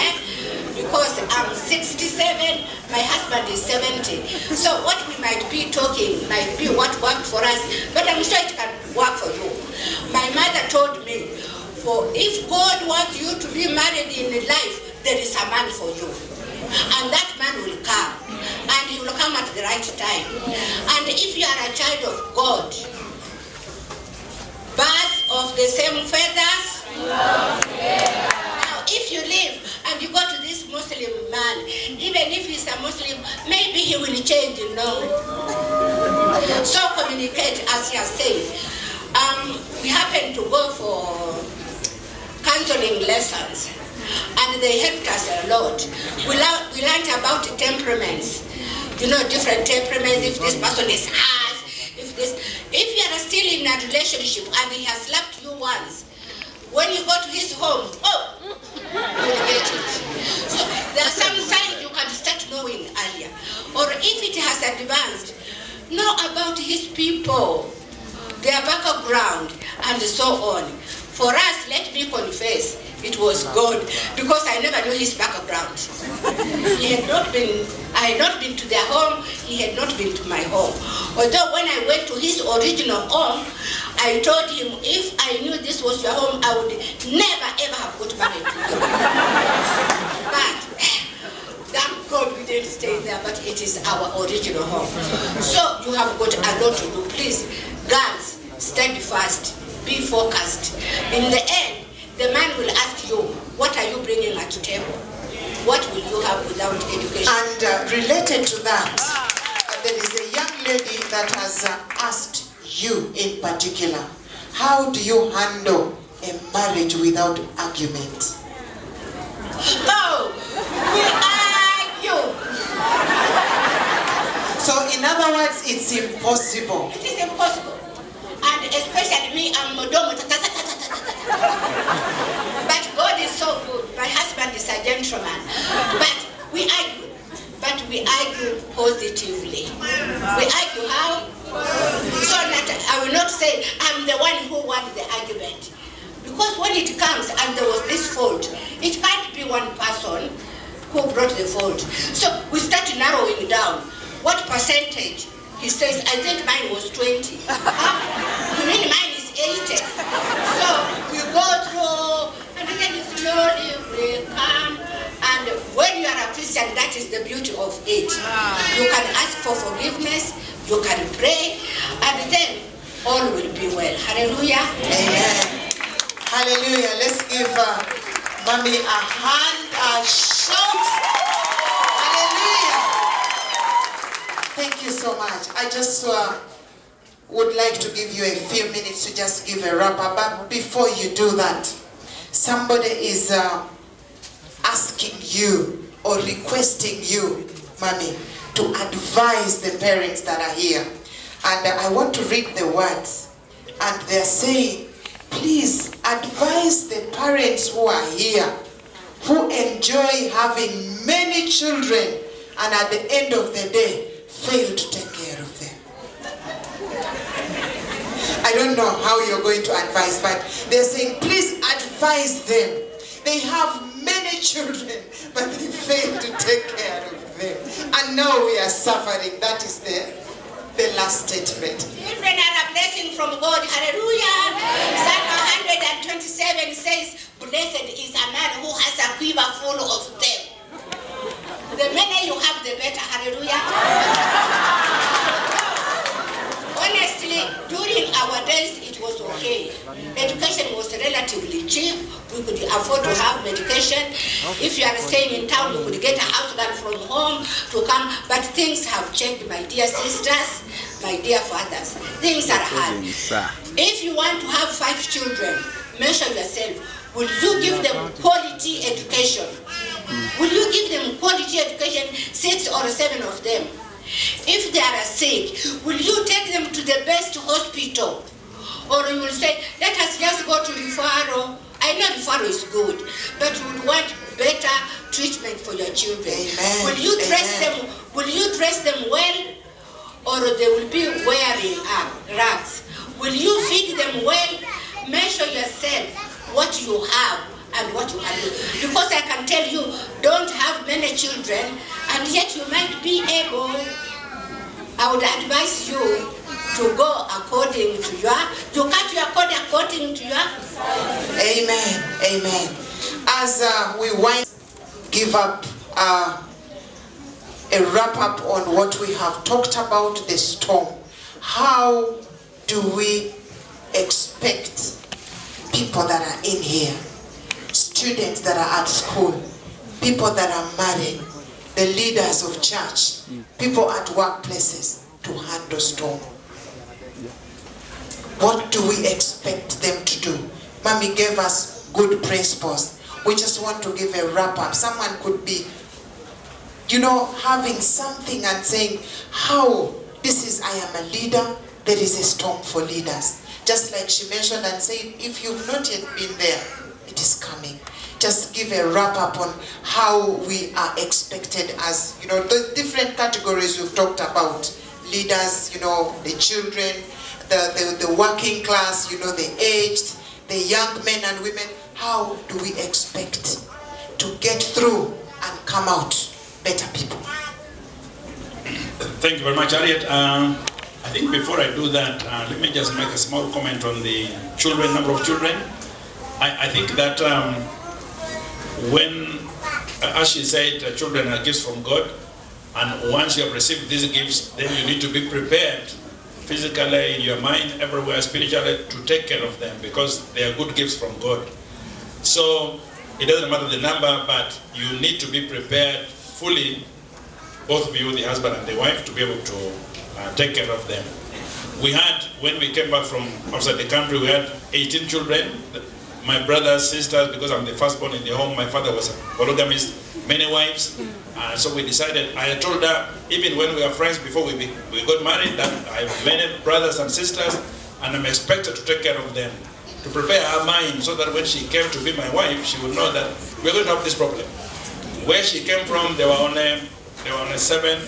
because I'm 67, my husband is 70. So what we might be talking might be what worked for us, but I'm sure it can work for you. My mother told me, for if God wants you to be married in life, there is a man for you. And that man will come. And he will come at the right time. And if you are a child of God, birds of the same feathers. Now, if you live and you go to this Muslim man, even if he's a Muslim, maybe he will change, So communicate as you are saying. We happened to go for counseling lessons, and they helped us a lot. We learned about temperaments. You know, different temperaments. If this person is harsh, if you are still in a relationship and he has slapped you once, when you go to his home, you will get it. So there are some signs you can start knowing earlier. Or if it has advanced, know about his people, their background, and so on. For us, let me confess, it was God, because I never knew his background. I had not been to their home, he had not been to my home. Although when I went to his original home, I told him, if I knew this was your home, I would never ever have got married to you. But thank God we didn't stay there, but it is our original home. So you have got a lot to do. Please, girls, stand fast, be focused. In the end, the man will ask you, what are you bringing at the table? What will you have without education? And related to that, there is a young lady that has asked you in particular, how do you handle a marriage without argument? Oh, we argue. So in other words, it's impossible. It is impossible. And especially me, I'm Modomo. But God is so good. My husband is a gentleman. But we argue. But we argue positively. We argue how? So that I will not say I'm the one who won the argument. Because when it comes and there was this fault, it can't be one person who brought the fault. So we start narrowing down. What percentage? He says, I think mine was 20. You mean mine is 80? So we go through, and then slowly we come. And when you are a Christian, that is the beauty of it. You can ask for forgiveness, you can pray, and then all will be well. Hallelujah. Amen. Hallelujah. Let's give Mommy a hand, a shout. Hallelujah. Thank you so much. I just would like to give you a few minutes to just give a wrap up. But before you do that, somebody is asking you or requesting you, Mommy, to advise the parents that are here. And I want to read the words. And they're saying, please advise the parents who are here, who enjoy having many children and at the end of the day, fail to take care of them. I don't know how you're going to advise, but they're saying, please advise them. They have many children, but they fail to take care of them. And now we are suffering. That is the last statement. Children are a blessing from God. Hallelujah. Psalm 127 says, blessed is a man who has a quiver full of them. The many you have, the better. Hallelujah. Honestly, during our days, it was okay. Education was relatively cheap. We could afford to have medication. If you are staying in town, you could get a house girl from home to come. But things have changed, my dear sisters, my dear fathers. Things are hard. If you want to have 5 children, measure yourself. Will you give them quality education? Will you give them quality education, 6 or 7 of them? If they are sick, will you take them to the best hospital? Or you will say, let us just go to referral. I know referral is good, but you will want better treatment for your children. Amen. Will you dress them? Will you dress them well, or they will be wearing rags? Will you feed them well? Measure yourself what you have and what you can do. Because I can tell you, don't have many children, and yet you might be able. I would advise you to go according to you cut your cord according to your. Amen. Amen. As we give up a wrap up on what we have talked about, the storm. How do we expect people that are in here, students that are at school, people that are married, the leaders of church, people at workplaces to handle storm? What do we expect them to do? Mommy gave us good principles. We just want to give a wrap up. Someone could be, having something and saying, how this is, I am a leader, there is a storm for leaders. Just like she mentioned and said, if you've not yet been there, it is coming. Just give a wrap up on how we are expected as, the different categories we've talked about. Leaders, the children, the working class, the aged, the young men and women. How do we expect to get through and come out better people? Thank you very much, Harriet. I think before I do that, let me just make a small comment on the children, number of children. I think that when, as she said, children are gifts from God, and once you have received these gifts, then you need to be prepared physically, in your mind, everywhere, spiritually, to take care of them, because they are good gifts from God. So it doesn't matter the number, but you need to be prepared fully, both of you, the husband and the wife, to be able to take care of them. We had, when we came back from outside the country, we had 18 children. My brothers, sisters, because I'm the firstborn in the home, my father was a polygamist, many wives. So we decided, I told her, even when we were friends before we got married, that I have many brothers and sisters, and I'm expected to take care of them, to prepare her mind so that when she came to be my wife, she would know that we're going to have this problem. Where she came from, they were only 7,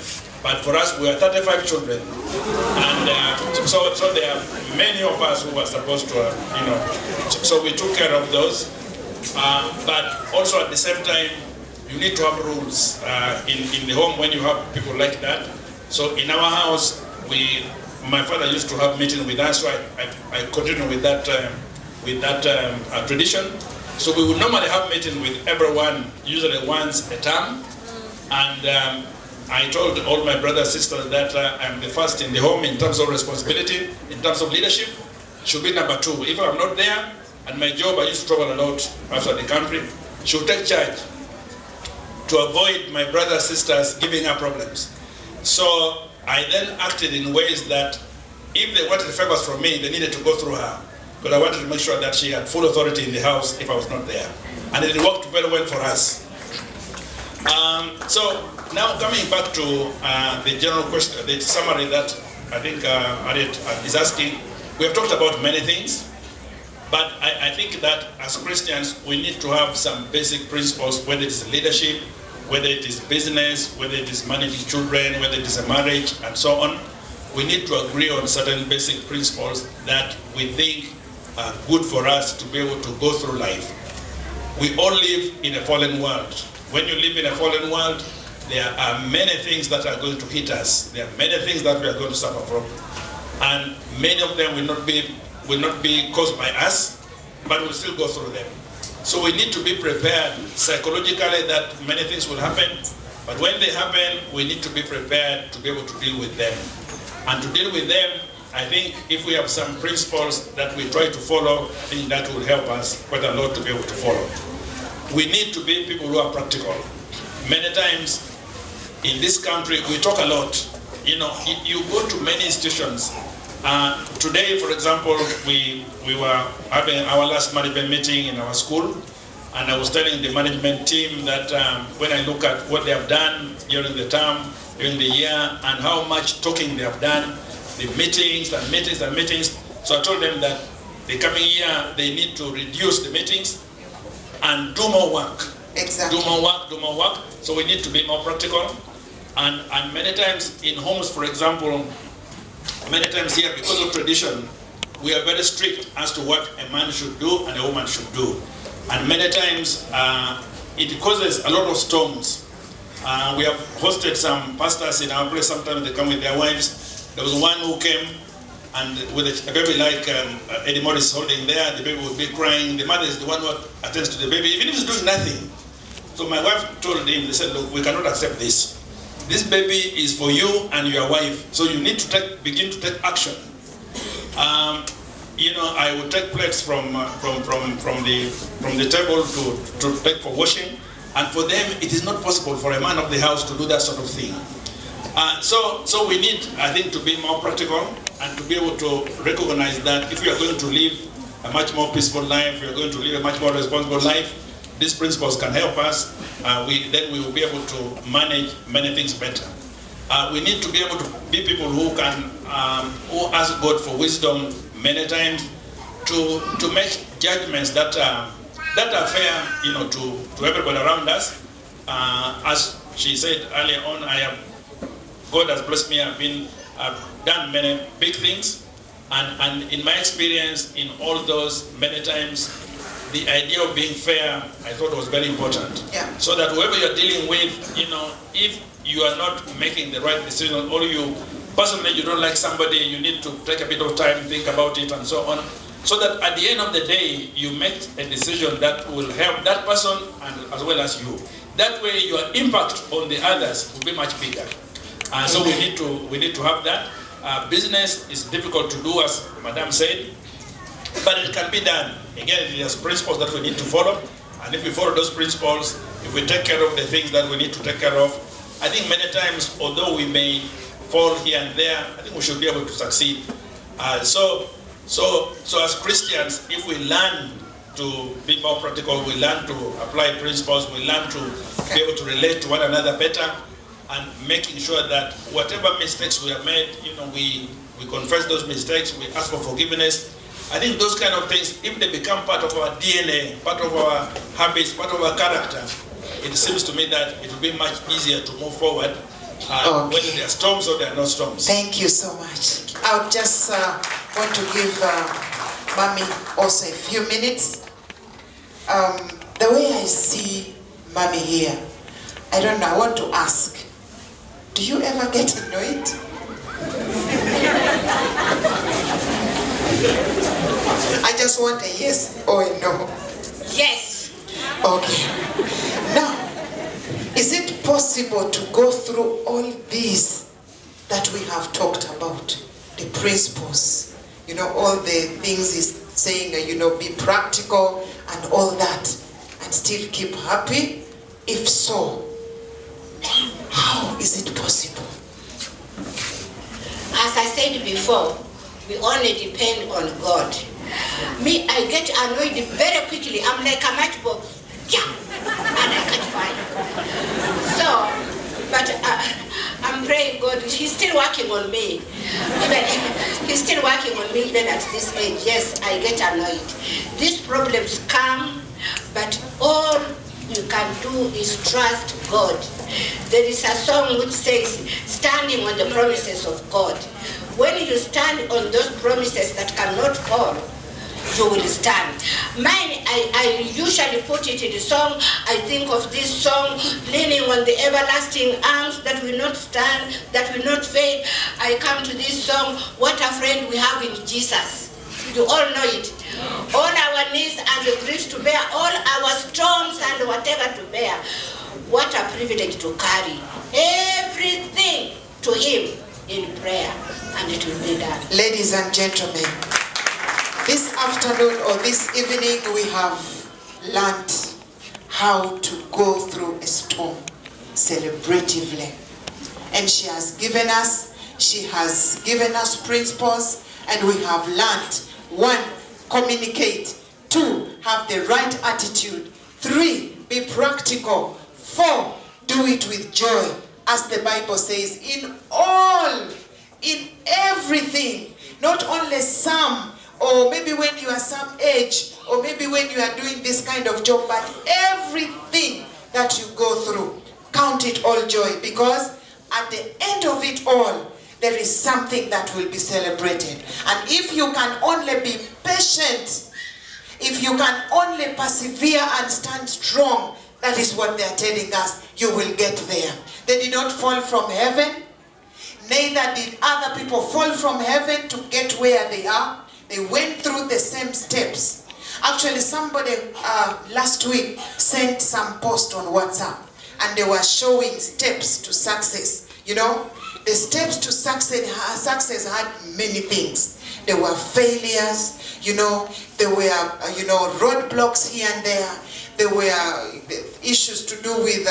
but for us, we were 35 children. And so there are many of us who were supposed to, so we took care of those. But also at the same time, you need to have rules in the home when you have people like that. So in our house, my father used to have meetings with us, so I continue with that tradition. So we would normally have meetings with everyone, usually once a term. And I told all my brothers and sisters that I'm the first in the home in terms of responsibility, in terms of leadership, should be number 2. If I'm not there, and my job, I used to travel a lot outside the country, should take charge to avoid my brothers and sisters giving her problems. So I then acted in ways that if they wanted favors from me, they needed to go through her. But I wanted to make sure that she had full authority in the house if I was not there. And it worked very well for us. So now coming back to the general question, the summary that I think Harriet is asking, we have talked about many things, but I think that as Christians, we need to have some basic principles, whether it is leadership, whether it is business, whether it is managing children, whether it is a marriage, and so on. We need to agree on certain basic principles that we think are good for us to be able to go through life. We all live in a fallen world. When you live in a fallen world, there are many things that are going to hit us. There are many things that we are going to suffer from. And many of them will not be caused by us, but we'll still go through them. So we need to be prepared psychologically that many things will happen, but when they happen, we need to be prepared to be able to deal with them. And to deal with them, I think if we have some principles that we try to follow, I think that will help us quite a lot to be able to follow. We need to be people who are practical. Many times in this country, we talk a lot. You go to many institutions. Today, for example, we were having our last management meeting in our school, and I was telling the management team that when I look at what they have done during the term, during the year, and how much talking they have done, the meetings and meetings and meetings, so I told them that the coming year they need to reduce the meetings and do more work. Exactly. Do more work. So we need to be more practical. And many times in homes, for example, many times here, because of tradition, we are very strict as to what a man should do and a woman should do. And many times it causes a lot of storms. We have hosted some pastors in our place. Sometimes they come with their wives. There was one who came and with a baby like Eddie Morris holding there, the baby would be crying. The mother is the one who attends to the baby, even if he's doing nothing. So my wife told him, they said, look, we cannot accept this. This baby is for you and your wife, so you need to begin to take action. I would take plates from the table to take for washing, and for them it is not possible for a man of the house to do that sort of thing. So we need, I think, to be more practical. and to be able to recognize that if we are going to live a much more peaceful life, we are going to live a much more responsible life, these principles can help us. Then we will be able to manage many things better. We need to be able to be people who can, who ask God for wisdom many times to make judgments that are fair, to everybody around us. As she said earlier on, God has blessed me. I've done many big things, and in my experience, in all those many times, the idea of being fair, I thought was very important. Yeah. So that whoever you're dealing with, if you are not making the right decision, or you personally you don't like somebody, you need to take a bit of time, think about it, and so on. So that at the end of the day, you make a decision that will help that person and as well as you. That way, your impact on the others will be much bigger. And so we need to have that. Business is difficult to do, as Madam said, but it can be done. Again, there's principles that we need to follow, and if we follow those principles, if we take care of the things that we need to take care of, I think many times, although we may fall here and there, I think we should be able to succeed. So as Christians, if we learn to be more practical, we learn to apply principles, we learn to be able to relate to one another better, and making sure that whatever mistakes we have made, we confess those mistakes, we ask for forgiveness. I think those kind of things, if they become part of our DNA, part of our habits, part of our character, it seems to me that it will be much easier to move forward, whether there are storms or there are no storms. Thank you so much. I would just want to give Mommy also a few minutes. The way I see Mommy here, I don't know, I want to ask, do you ever get annoyed? I just want a yes or a no. Yes. Okay. Now, is it possible to go through all these that we have talked about? The principles, all the things he's saying, be practical and all that, and still keep happy? If so, how is it possible? As I said before, we only depend on God. Me, I get annoyed very quickly. I'm like a matchbox. Yeah, and I can't find. So, but I'm praying God, he's still working on me. He's still working on me even at this age. Yes, I get annoyed. These problems come, but all you can do is trust God. There is a song which says, standing on the promises of God. When you stand on those promises that cannot fall, you will stand. Mine, I usually put it in the song. I think of this song, leaning on the everlasting arms that will not stand, that will not fade. I come to this song, what a friend we have in Jesus. You all know it. All our needs and the griefs to bear, all our storms and whatever to bear. What a privilege to carry everything to him in prayer, and it will be done. Ladies and gentlemen, this afternoon or this evening we have learned how to go through a storm celebratively. And she has given us principles, and we have learned: 1, communicate; 2, have the right attitude; 3, be practical; 4, do it with joy. As the Bible says, in everything, not only some, or maybe when you are some age, or maybe when you are doing this kind of job, but everything that you go through, count it all joy, because at the end of it all, there is something that will be celebrated. And if you can only be patient, if you can only persevere and stand strong, that is what they are telling us, you will get there. They did not fall from heaven, neither did other people fall from heaven to get where they are. They went through the same steps. Actually, somebody last week sent some post on WhatsApp, and they were showing steps to success. The steps to success had many things. There were failures, there were, roadblocks here and there. There were issues to do with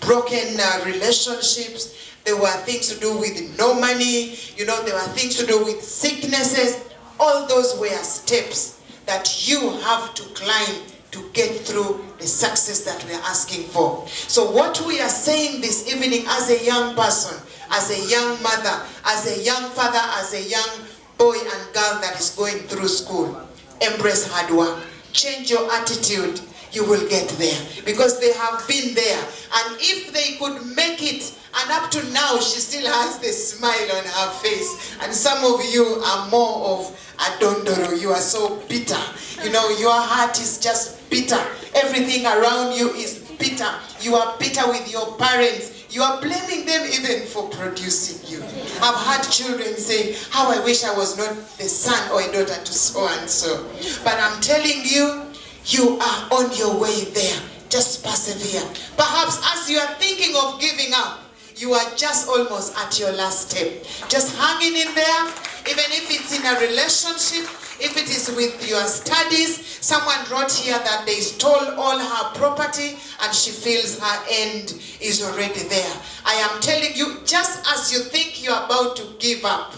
broken relationships. There were things to do with no money. You know, there were things to do with sicknesses. All those were steps that you have to climb to get through the success that we are asking for. So what we are saying this evening as a young person, as a young mother, as a young father, as a young boy and girl that is going through school, embrace hard work. Change your attitude. You will get there because they have been there. And if they could make it, and up to now she still has the smile on her face. And some of you are more of a dondoro. You are so bitter. You know, your heart is just bitter. Everything around you is bitter. You are bitter with your parents. You are blaming them even for producing you. I've had children say, how I wish I was not the son or a daughter to so and so. But I'm telling you, you are on your way there. Just persevere. Perhaps as you are thinking of giving up, you are just almost at your last step. Just hanging in there, even if it's in a relationship, if it is with your studies. Someone wrote here that they stole all her property and she feels her end is already there. I am telling you, just as you think you're about to give up,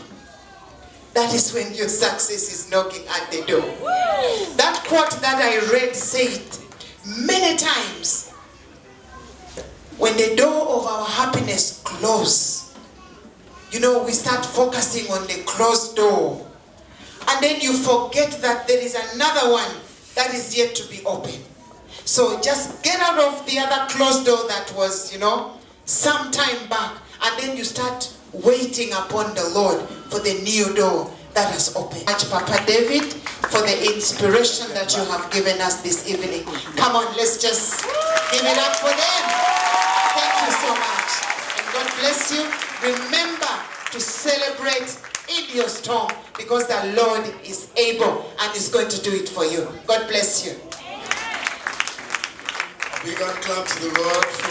that is when your success is knocking at the door. That quote that I read said many times, when the door of our happiness closes, you know, we start focusing on the closed door. And then you forget that there is another one that is yet to be open. So just get out of the other closed door that was, you know, some time back. And then you start waiting upon the Lord for the new door that has opened. Thank Papa David for the inspiration that you have given us this evening. Come on, let's just give it up for them. Thank you so much. And God bless you. Remember to celebrate in your storm because the Lord is able and is going to do it for you. God bless you. A big hand clap to the Lord.